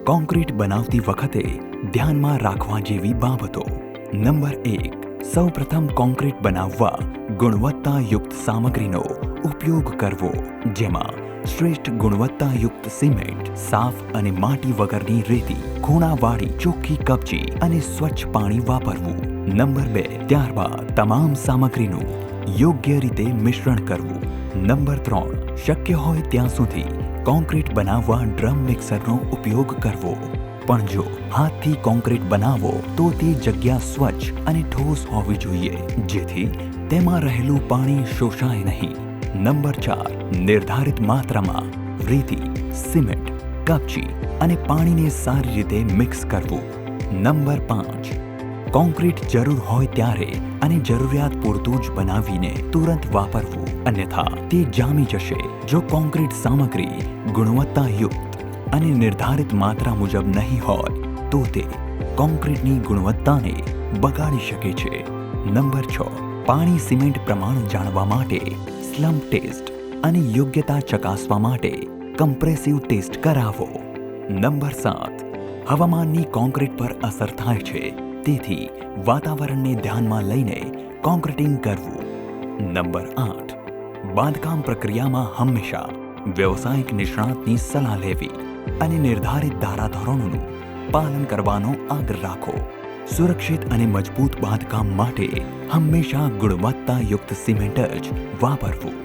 Concrete બનાવતી વખતે ધ્યાનમાં રાખવા જેવી બાબતો. નંબર 1. સૌપ્રથમ કોન્ક્રીટ બનાવવા ગુણવત્તાયુક્ત સામગ્રીનો ઉપયોગ કરવો, જેમાં શ્રેષ્ઠ ગુણવત્તાયુક્ત સિમેન્ટ, સાફ અને માટી વગરની રેતી, ખૂણાવાળી ચોખ્ખી કપચી અને સ્વચ્છ પાણી વાપરવું. નંબર 2. ત્યારબાદ તમામ સામગ્રીનું યોગ્ય રીતે મિશ્રણ કરવું. નંબર 3. શક્ય હોય ત્યાં સુધી કોન્ક્રીટ બનાવવા ડ્રમ મિક્સરનો ઉપયોગ કરવો. પણ જો હાથથી કોન્ક્રીટ બનાવો તો તે જગ્યા સ્વચ્છ અને ઠોસ હોવી જોઈએ, જેથી તેમાં રહેલું પાણી શોષાય નહીં. નંબર 4. નિર્ધારિત માત્રામાં રેતી, સિમેન્ટ, કપચી અને પાણીને સારી રીતે મિક્સ કરવું. નંબર 5. કોન્ક્રીટ જરૂર હોય ત્યારે અને જરૂરિયાત પૂરતું જ બનાવીને તુરંત વાપરવું, અન્યથા તે જામી જશે. જો કોન્ક્રીટ સામગ્રી ગુણવત્તાયુક્ત અને નિર્ધારિત માત્રા મુજબ નહીં હોય તો તે કોન્ક્રીટની ગુણવત્તાને બગાડી શકે છે. નંબર 6. પાણી સિમેન્ટ પ્રમાણ જાણવા માટે સ્લમ્પ ટેસ્ટ અને યોગ્યતા ચકાસવા માટે કમ્પ્રેસિવ ટેસ્ટ કરાવો. નંબર 7. હવામાનની કોન્ક્રીટ પર અસર થાય છે, તેથી વાતાવરણને ધ્યાનમાં લઈને કોન્ક્રીટિંગ કરવું. નંબર 8. બાંધકામ પ્રક્રિયામાં હંમેશા વ્યવસાયિક નિષ્ણાતની સલાહ લેવી અને નિર્ધારિત ધારાધોરણોનું પાલન કરવાનો આગ્રહ રાખો. સુરક્ષિત અને મજબૂત બાંધકામ માટે હંમેશા ગુણવત્તાયુક્ત સિમેન્ટ જ વાપરવું.